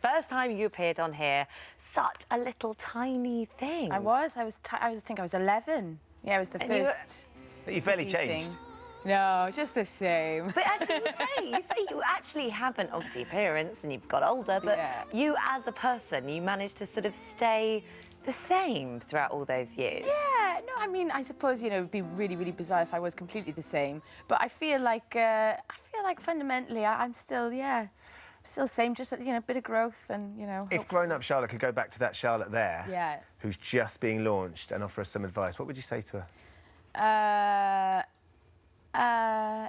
first time you appeared on here, such a little tiny thing. I think I was 11. Yeah, it was the first. You fairly changed. Thing. No, just the same. But actually, you say you actually haven't, obviously, appearance, and you've got older, but you as a person, you managed to sort of stay the same throughout all those years. Yeah, no, I mean, I suppose, you know, it'd be really, really bizarre if I was completely the same. But I feel like fundamentally, I'm still, still the same, just, you know, a bit of growth and, you know... If grown-up Charlotte could go back to that Charlotte there, who's just being launched, and offer us some advice, what would you say to her?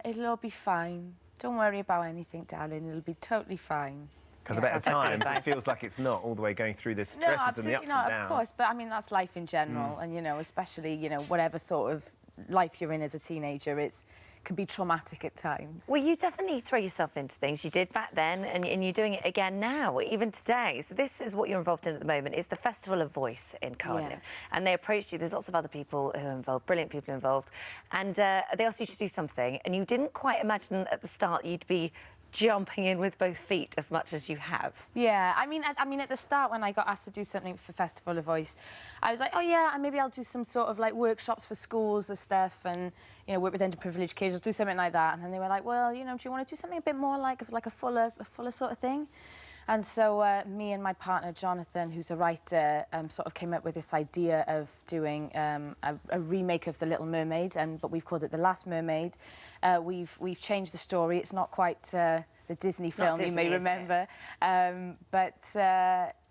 It'll all be fine. Don't worry about anything, darling. It'll be totally fine. Because I bet at times it feels like it's not all the way going through the stresses and the ups and downs. No, of course. But, I mean, that's life in general. And, you know, especially, you know, whatever sort of life you're in as a teenager, it can be traumatic at times. Well, you definitely throw yourself into things. You did back then, and you're doing it again now, even today. So this is what you're involved in at the moment. It's the Festival of Voice in Cardiff. And they approached you. There's lots of other people who are involved, brilliant people involved. And they asked you to do something, and you didn't quite imagine at the start you'd be jumping in with both feet as much as you have. Yeah, I mean, at the start when I got asked to do something for Festival of Voice, I was like, oh yeah, maybe I'll do some sort of like workshops for schools and stuff, and you know, work with underprivileged kids, or do something like that. And then they were like, well, you know, do you want to do something a bit more like a fuller sort of thing? And so me and my partner Jonathan, who's a writer, sort of came up with this idea of doing a remake of The Little Mermaid, but we've called it The Last Mermaid. We've changed the story. It's not quite the Disney film you may remember,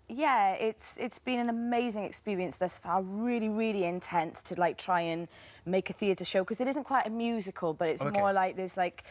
yeah, it's been an amazing experience thus far. Really, really intense to like try and make a theatre show, because it isn't quite a musical, but it's more like there's like.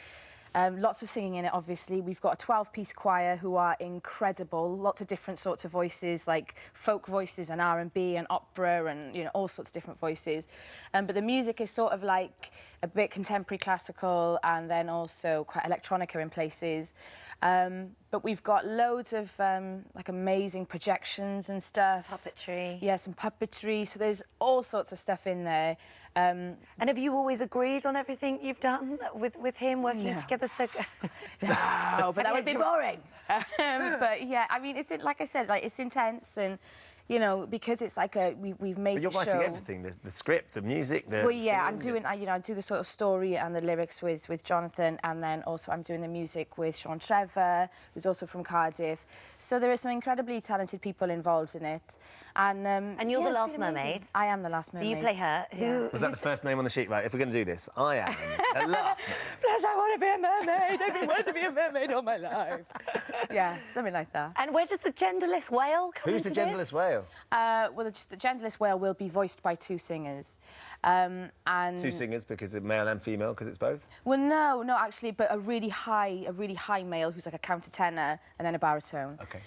Lots of singing in it, obviously. We've got a 12-piece choir who are incredible. Lots of different sorts of voices, like folk voices and R&B and opera and, you know, all sorts of different voices. But the music is sort of like a bit contemporary classical and then also quite electronica in places. But we've got loads of, like, amazing projections and stuff. Puppetry. Yeah, some puppetry. So there's all sorts of stuff in there. And have you always agreed on everything you've done with him working together? So no, but that would be boring. But yeah, I mean, like I said, like it's intense, and you know, because it's like we've made. But you're writing everything: the script, the music, the. Well, yeah, I'm doing. I do the sort of story and the lyrics with Jonathan, and then also I'm doing the music with Sean Trevor, who's also from Cardiff. So there are some incredibly talented people involved in it, and you're the Last Mermaid. I am the Last Mermaid. So you play her. Who was that the first name on the sheet? Right, if we're going to do this, I am the Last Mermaid. Plus, I want to be a mermaid. I've been wanting to be a mermaid all my life. Yeah, something like that. And where does the genderless whale come Who's into the genderless whale? Well, the genderless whale will be voiced by two singers. And two singers because it's male and female, because it's both? Well, no, actually, but a really high male who's like a countertenor and then a baritone. Okay.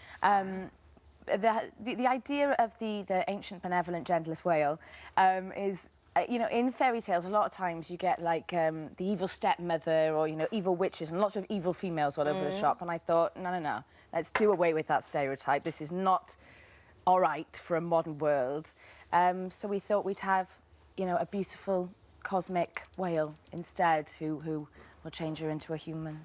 The idea of the ancient benevolent genderless whale is, you know, in fairy tales, a lot of times you get like the evil stepmother or, you know, evil witches and lots of evil females all over the shop. And I thought, no, let's do away with that stereotype. This is not all right for a modern world. So we thought we'd have, you know, a beautiful cosmic whale instead who will change her into a human.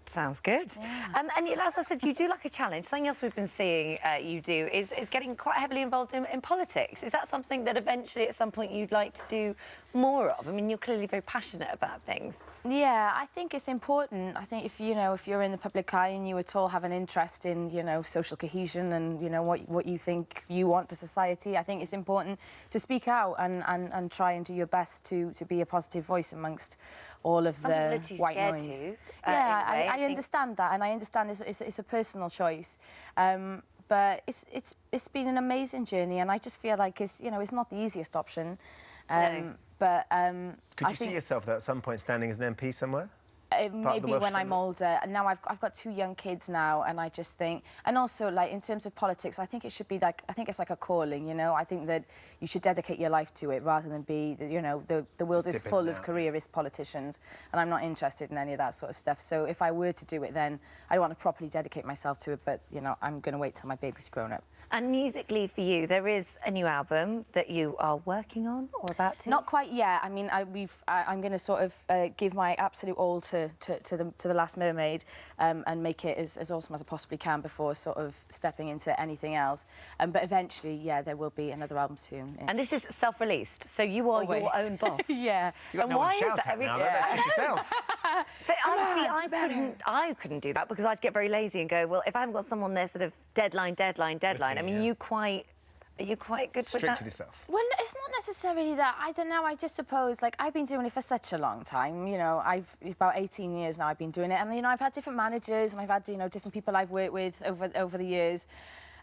Sounds good. Yeah. And as I said, you do like a challenge. Something else we've been seeing you do is getting quite heavily involved in politics. Is that something that eventually at some point you'd like to do more of? I mean, you're clearly very passionate about things. Yeah, I think it's important. I think if you're in the public eye and you at all have an interest in, you know, social cohesion and, you know, what you think you want for society, I think it's important to speak out and try and do your best to be a positive voice amongst all of the white noise. Yeah, I understand that, and I understand it's a personal choice. But it's been an amazing journey, and I just feel like it's not the easiest option. But could you see yourself though, at some point standing as an MP somewhere? Maybe when I'm older. And now I've got two young kids now, and I just think, and also like in terms of politics, I think it should be like, I think it's like a calling, you know. I think that you should dedicate your life to it rather than be, you know, the world is full of careerist politicians, and I'm not interested in any of that sort of stuff. So if I were to do it, then I want to properly dedicate myself to it. But you know, I'm going to wait till my baby's grown up. And musically for you, there is a new album that you are working on or about to? Not quite yet. I mean, I'm going to sort of give my absolute all to the Last Mermaid and make it as awesome as I possibly can before sort of stepping into anything else. But eventually, yeah, there will be another album soon. Yeah. And this is self-released, so you are your own boss. Yeah. You've got no one to shout at now, that's just yourself. But honestly, I couldn't do that because I'd get very lazy and go, well, if I haven't got someone there sort of deadline. I mean, are you quite good with that? Strict with yourself. Well, it's not necessarily that. I don't know. I just suppose, like, I've been doing it for such a long time. You know, about 18 years now I've been doing it. And, you know, I've had different managers and I've had, you know, different people I've worked with over the years.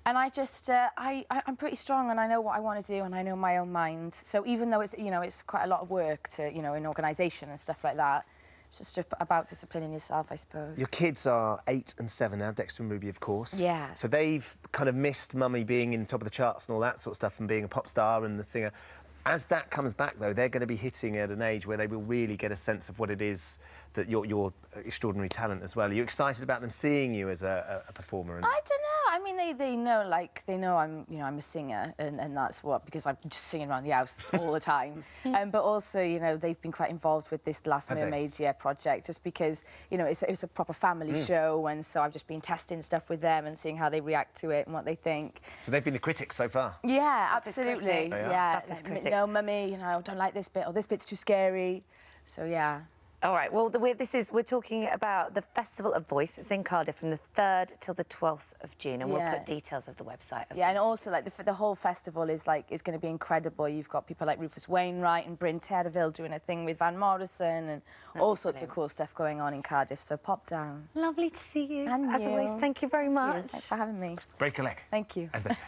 And I just, I'm pretty strong and I know what I want to do and I know my own mind. So even though it's, you know, it's quite a lot of work to, you know, in organisation and stuff like that, it's just about disciplining yourself, I suppose. Your kids are 8 and 7 now, Dexter and Ruby, of course. Yeah. So they've kind of missed Mummy being in top of the charts and all that sort of stuff and being a pop star and the singer. As that comes back, though, they're going to be hitting at an age where they will really get a sense of what it is that your extraordinary talent as well. Are you excited about them seeing you as a performer? And... I don't know. I mean, they know, like, they know I'm a singer, and that's what, because I'm just singing around the house all the time. But also, you know, they've been quite involved with this Last Mermaid project, just because, you know, it's a proper family show, and so I've just been testing stuff with them and seeing how they react to it and what they think. So they've been the critics so far? Yeah, absolutely. Yeah, critics. No, Mummy, you know, I don't like this bit, or this bit's too scary. So, yeah. All right, well, we're talking about the Festival of Voice. It's in Cardiff from the 3rd till the 12th of June, and we'll put details of the website. Yeah, and also, like, the whole festival is going to be incredible. You've got people like Rufus Wainwright and Bryn Terfel doing a thing with Van Morrison and all sorts of cool stuff going on in Cardiff, so pop down. Lovely to see you. And as always, thank you very much. Thanks for having me. Break a leg. Thank you. As they say.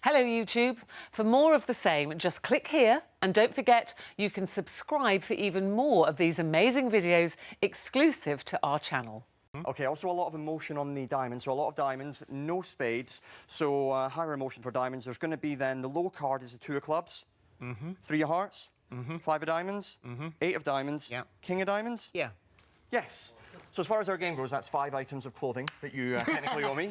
Hello, YouTube. For more of the same, just click here. And don't forget, you can subscribe for even more of these amazing videos exclusive to our channel. OK, also a lot of emotion on the diamonds. So a lot of diamonds, no spades. So higher emotion for diamonds. There's going to be then the low card is the 2 of clubs, 3 of hearts, 5 of diamonds, 8 of diamonds, king of diamonds. Yeah. Yes. So as far as our game goes, that's 5 items of clothing that you technically owe me.